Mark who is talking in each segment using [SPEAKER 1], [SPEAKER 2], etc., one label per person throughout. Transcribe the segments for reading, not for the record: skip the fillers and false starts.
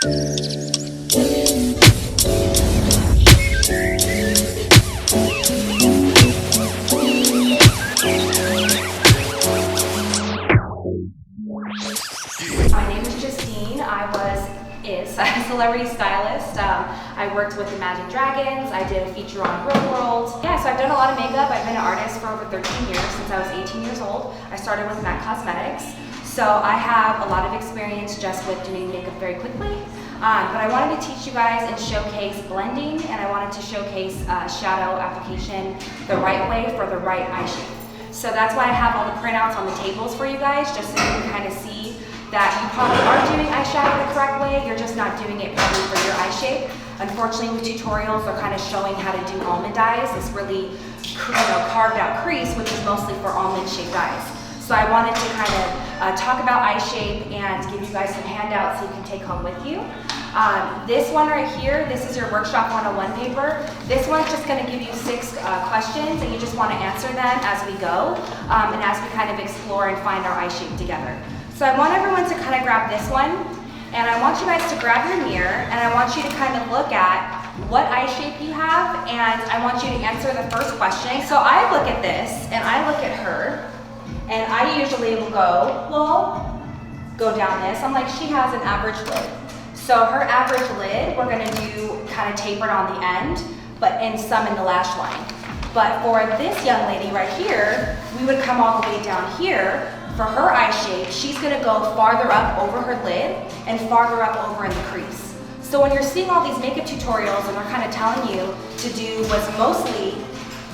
[SPEAKER 1] My name is Justine. Is a celebrity stylist. I worked with Imagine Dragons. I did a feature on Real World. Yeah, so I've done a lot of makeup. I've been an artist for over 13 years, since I was 18 years old. I started with MAC Cosmetics. So I have a lot of experience just with doing makeup very quickly. But I wanted to teach you guys and showcase blending, and I wanted to showcase shadow application the right way for the right eye shape. So that's why I have all the printouts on the tables for you guys, just so you can kind of see that you probably are doing eyeshadow the correct way, you're just not doing it probably for your eye shape. Unfortunately, with tutorials, they're kind of showing how to do almond eyes, this really carved out crease, which is mostly for almond shaped eyes. So I wanted to kind of talk about eye shape and give you guys some handouts so you can take home with you. This one right here, this is your Workshop 101 paper. This one's just going to give you 6 questions, and you just want to answer them as we go, and as we kind of explore and find our eye shape together. So I want everyone to kind of grab this one, and I want you guys to grab your mirror, and I want you to kind of look at what eye shape you have, and I want you to answer the first question. So I look at this, and I look at her, and I usually will go down this. I'm like, she has an average lid. So her average lid, we're gonna do kind of tapered on the end, and some in the lash line. But for this young lady right here, we would come all the way down here. For her eye shape, she's gonna go farther up over her lid and farther up over in the crease. So when you're seeing all these makeup tutorials and they're kind of telling you to do what's mostly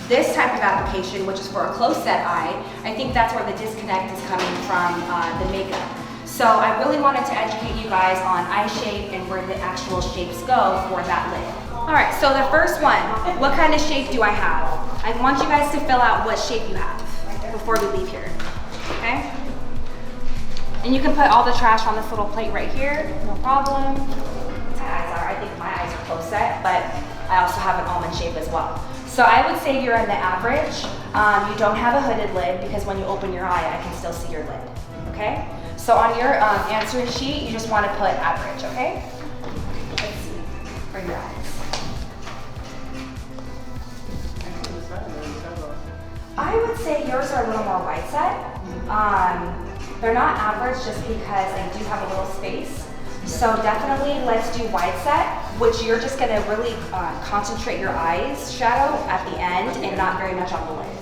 [SPEAKER 1] this type of application, which is for a close set eye, I think that's where the disconnect is coming from the makeup. So I really wanted to educate you guys on eye shape and where the actual shapes go for that lid. All right, so the first one, what kind of shape do I have? I want you guys to fill out what shape you have before we leave here. Okay? And you can put all the trash on this little plate right here, no problem. My eyes are, I think my eyes are close set, but I also have an almond shape as well. So I would say you're in the average. You don't have a hooded lid because when you open your eye, I can still see your lid, okay? So on your answering sheet, you just want to put average, okay? Let's see, for your eyes. I would say yours are a little more wide set. They're not average just because they do have a little space. So definitely let's do wide set, which you're just gonna really concentrate your eyes shadow at the end and not very much on the lid.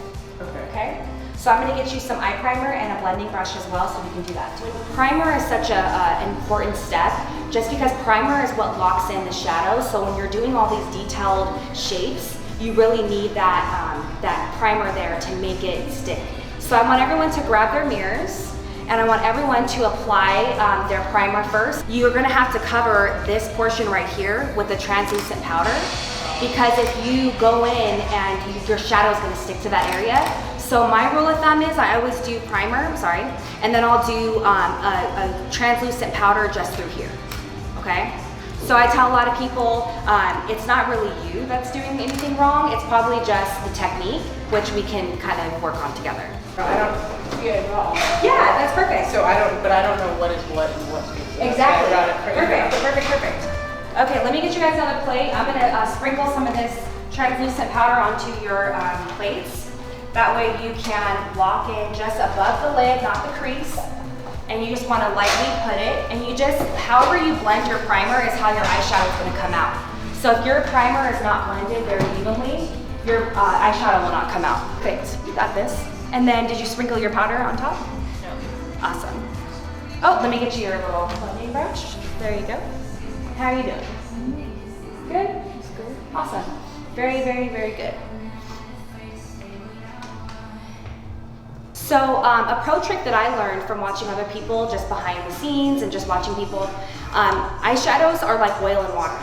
[SPEAKER 1] Okay? So I'm gonna get you some eye primer and a blending brush as well so we can do that too. Primer is such an important step just because primer is what locks in the shadow. So when you're doing all these detailed shapes, you really need that primer there to make it stick. So I want everyone to grab their mirrors, and I want everyone to apply their primer first. You're gonna have to cover this portion right here with the translucent powder, because if you go in and your shadow is gonna stick to that area. So my rule of thumb is I always do primer, and then I'll do a translucent powder just through here, okay? So I tell a lot of people, it's not really you that's doing anything wrong, it's probably just the technique, which we can kind of work on together.
[SPEAKER 2] I don't see it at all.
[SPEAKER 1] Yeah, that's perfect.
[SPEAKER 2] So I don't know what is what and what's what.
[SPEAKER 1] Exactly.
[SPEAKER 2] Got it.
[SPEAKER 1] Perfect. Okay, let me get you guys on a plate. I'm gonna sprinkle some of this translucent powder onto your plates. That way you can lock in just above the lid, not the crease. And you just want to lightly put it, and you just, however you blend your primer is how your eyeshadow is going to come out. So if your primer is not blended very evenly, your eyeshadow will not come out. Perfect, you got this. And then did you sprinkle your powder on top?
[SPEAKER 2] No.
[SPEAKER 1] Awesome. Oh, let me get you your little blending brush. There you go. How are you doing? Good? Good. Awesome. Very good. So a pro trick that I learned from watching other people just behind the scenes and just watching people, eyeshadows are like oil and water.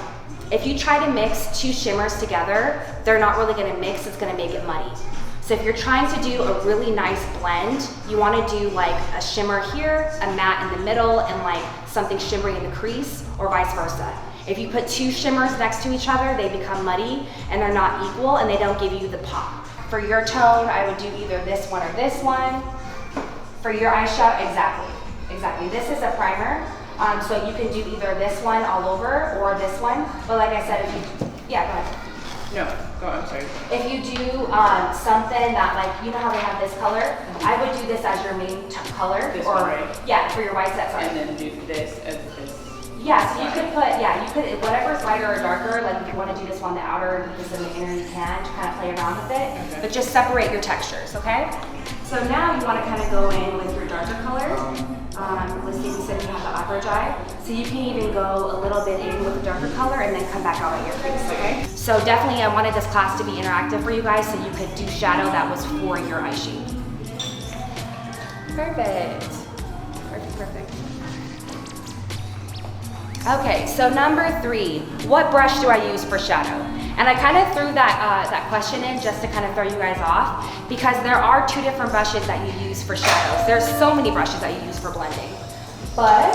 [SPEAKER 1] If you try to mix 2 shimmers together, they're not really gonna mix, it's gonna make it muddy. So if you're trying to do a really nice blend, you wanna do like a shimmer here, a matte in the middle, and like something shimmery in the crease, or vice versa. If you put 2 shimmers next to each other, they become muddy and they're not equal and they don't give you the pop. For your tone, I would do either this one or this one. For your eyeshadow, exactly. This is a primer. So you can do either this one all over or this one. But like I said, if you, yeah, go ahead.
[SPEAKER 2] No, go on, I'm sorry.
[SPEAKER 1] If you do something that, like, you know how they have this color? I would do this as your main color.
[SPEAKER 2] This
[SPEAKER 1] or,
[SPEAKER 2] one, right?
[SPEAKER 1] Yeah, for your white set, sorry.
[SPEAKER 2] And then do this as this.
[SPEAKER 1] Yeah, so you could put, yeah, you could, whatever's lighter or darker, like if you want to do this on the outer and this in the inner, you can to kind of play around with it.
[SPEAKER 2] Okay.
[SPEAKER 1] But just separate your textures, okay? So now you want to kind of go in with your darker color. Let's see, we said you have the average eye. So you can even go a little bit in with the darker color and then come back out at your face, okay? So definitely I wanted this class to be interactive for you guys so you could do shadow that was for your eye shape. Perfect. Perfect. Okay, so number 3, what brush do I use for shadow? And I kind of threw that question in just to kind of throw you guys off because there are 2 different brushes that you use for shadows. There's so many brushes that you use for blending. But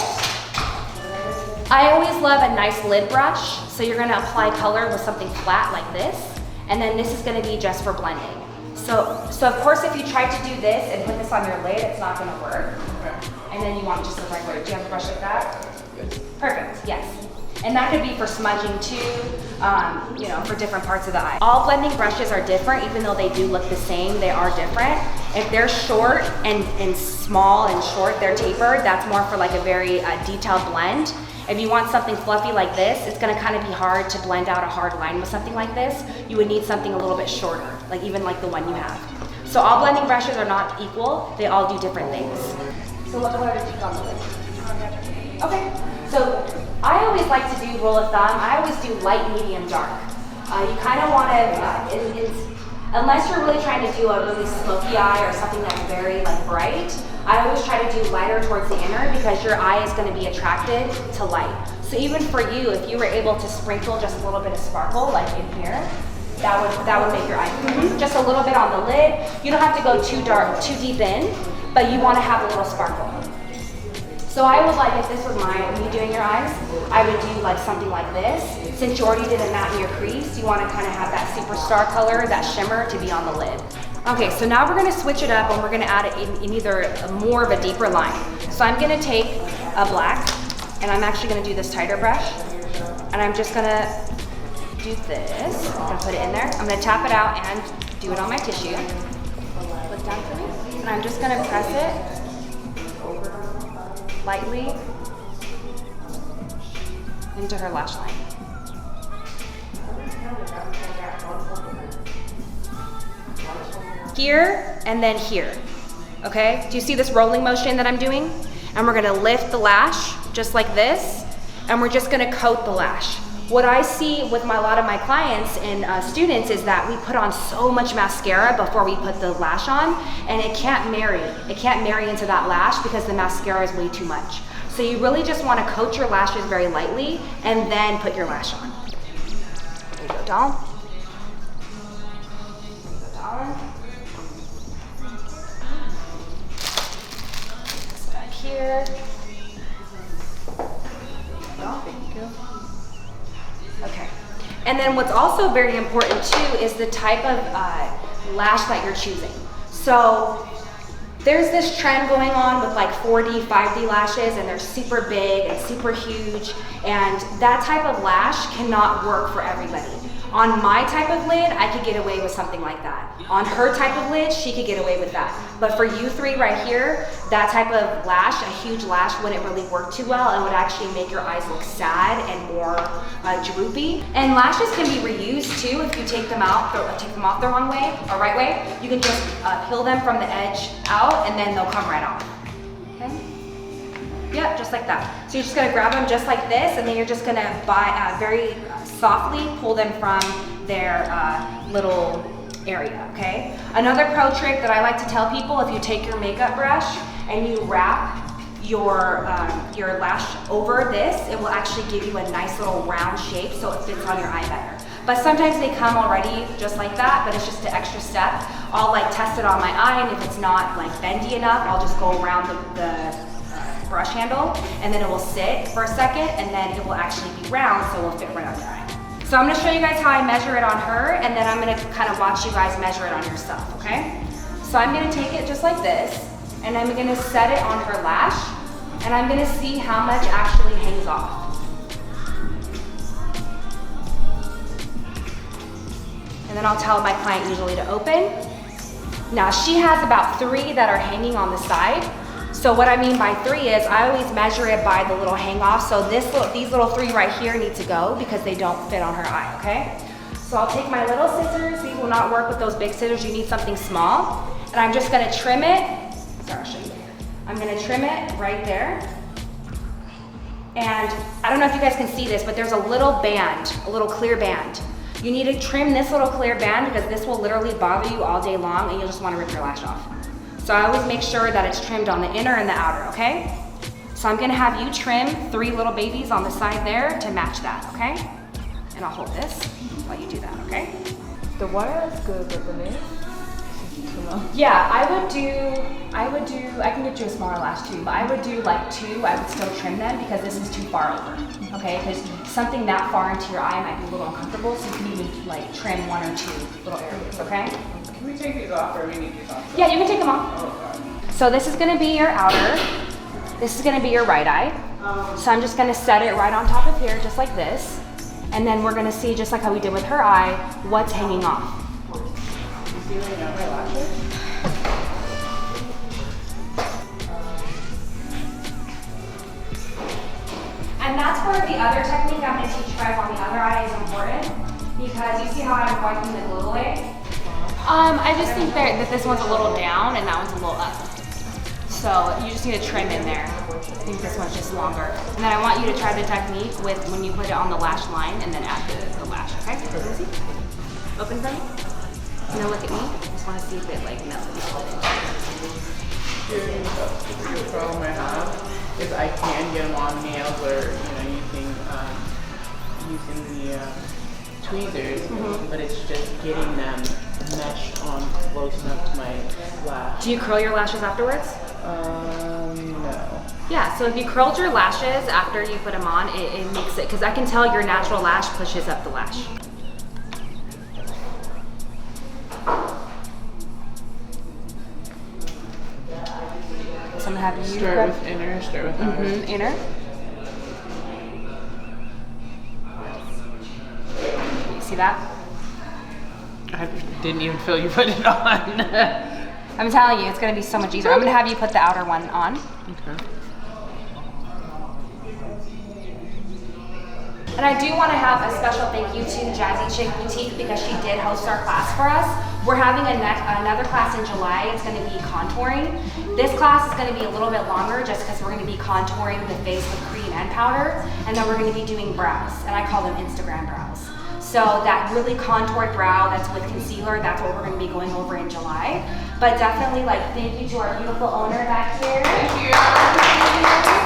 [SPEAKER 1] I always love a nice lid brush. So you're gonna apply color with something flat like this. And then this is gonna be just for blending. So of course if you try to do this and put this on your lid, it's not gonna work.
[SPEAKER 2] Okay.
[SPEAKER 1] And then you want just a regular, do you have a brush like that? Perfect, yes. And that could be for smudging too, you know, for different parts of the eye. All blending brushes are different, even though they do look the same, they are different. If they're short and small and short, they're tapered, that's more for like a very detailed blend. If you want something fluffy like this, it's gonna kind of be hard to blend out a hard line with something like this. You would need something a little bit shorter, like even like the one you have. So all blending brushes are not equal, they all do different things. So what color did you go on the lid? Okay, so I always like to do rule of thumb. I always do light, medium, dark. You kind of want to, unless you're really trying to do a really smoky eye or something that's very like bright, I always try to do lighter towards the inner because your eye is going to be attracted to light. So even for you, if you were able to sprinkle just a little bit of sparkle like in here, that would make your eye just a little bit on the lid. You don't have to go too dark, too deep in, but you want to have a little sparkle. So I would like, if this was me doing your eyes, I would do like something like this. Since you already did a matte in your crease, you want to kind of have that superstar color, that shimmer to be on the lid. Okay, so now we're going to switch it up and we're going to add it in either more of a deeper line. So I'm going to take a black and I'm actually going to do this tighter brush and I'm just going to do this. I'm going to put it in there. I'm going to tap it out and do it on my tissue. Look down for me. And I'm just going to press it lightly into her lash line. Here and then here, okay? Do you see this rolling motion that I'm doing? And we're gonna lift the lash just like this, and we're just gonna coat the lash. What I see with a lot of my clients and students is that we put on so much mascara before we put the lash on, and it can't marry. It can't marry into that lash because the mascara is way too much. So you really just want to coat your lashes very lightly and then put your lash on. There you go, doll. There you go, darling. Back here.
[SPEAKER 2] Thank you.
[SPEAKER 1] Okay, and then what's also very important too is the type of lash that you're choosing. So there's this trend going on with like 4D, 5D lashes, and they're super big and super huge, and that type of lash cannot work for everybody. On my type of lid, I could get away with something like that. On her type of lid, she could get away with that. But for you three right here, that type of lash, a huge lash, wouldn't really work too well and would actually make your eyes look sad and more droopy. And lashes can be reused too if you take them out, take them off the wrong way or right way. You can just peel them from the edge out and then they'll come right off. Okay? Yep, just like that. So you're just gonna grab them just like this, and then you're just gonna very softly pull them from their little area, okay? Another pro trick that I like to tell people, if you take your makeup brush and you wrap your lash over this, it will actually give you a nice little round shape so it fits on your eye better. But sometimes they come already just like that, but it's just an extra step. I'll like test it on my eye, and if it's not like bendy enough, I'll just go around the brush handle, and then it will sit for a second, and then it will actually be round, so it will fit right on your eye. So I'm gonna show you guys how I measure it on her, and then I'm gonna kind of watch you guys measure it on yourself, okay? So I'm gonna take it just like this, and I'm gonna set it on her lash, And I'm gonna see how much actually hangs off. And then I'll tell my client usually to open. Now she has about 3 that are hanging on the side. So what I mean by 3 is I always measure it by the little hang off. So these little 3 right here need to go because they don't fit on her eye, okay? So I'll take my little scissors. These will not work with those big scissors. You need something small. And I'm just gonna trim it. Sorry, I'll show you. I'm gonna trim it right there. And I don't know if you guys can see this, but there's a little band, a little clear band. You need to trim this little clear band because this will literally bother you all day long and you'll just wanna rip your lash off. So I always make sure that it's trimmed on the inner and the outer, okay? So I'm gonna have you trim 3 little babies on the side there to match that, okay? And I'll hold this while you do that, okay?
[SPEAKER 3] The wire is good, but the nail is too long.
[SPEAKER 1] Yeah, I can get you a smaller lash too, but I would do like 2, I would still trim them because this is too far over, okay? Because something that far into your eye might be a little uncomfortable, so you can even like trim 1 or 2 little areas, okay?
[SPEAKER 2] Can we take these off or we need these off?
[SPEAKER 1] Yeah, you can take them off.
[SPEAKER 2] Oh, God.
[SPEAKER 1] So this is gonna be your outer, this is gonna be your right eye. So I'm just gonna set it right on top of here, just like this. And then we're gonna see, just like how we did with her eye, what's hanging off.
[SPEAKER 2] You see right now my lashes?
[SPEAKER 1] And that's where the other technique I'm gonna teach you guys on the other eye is important, because you see how I'm wiping the glue away? I just think that this one's a little down and that one's a little up. So you just need to trim in there. I think this one's just longer. And then I want you to try the technique with when you put it on the lash line and then add the lash, okay? Lucy? Open for me. And then look at me. I just want to see if it like melts.
[SPEAKER 2] The problem I have is I can get them on nails or using the tweezers, but it's just getting them meshed on close enough to my lash.
[SPEAKER 1] Do you curl your lashes afterwards?
[SPEAKER 2] No.
[SPEAKER 1] Yeah, so if you curled your lashes after you put them on, it makes it, because I can tell your natural lash pushes up the lash. So I'm gonna have you
[SPEAKER 2] Start with inner, start with outer.
[SPEAKER 1] Inner. You see that?
[SPEAKER 2] I didn't even feel you put it on.
[SPEAKER 1] I'm telling you, it's gonna be so much easier. I'm gonna have you put the outer one on.
[SPEAKER 2] Okay.
[SPEAKER 1] And I do want to have a special thank you to Jazzy Chick Boutique because she did host our class for us. We're having another class in July. It's going to be contouring. This class is going to be a little bit longer just because we're going to be contouring the face with cream and powder. And then we're going to be doing brows, and I call them Instagram brows. So that really contoured brow that's with concealer, that's what we're going to be going over in July. But definitely, like, thank you to our beautiful owner back here.
[SPEAKER 2] Thank you.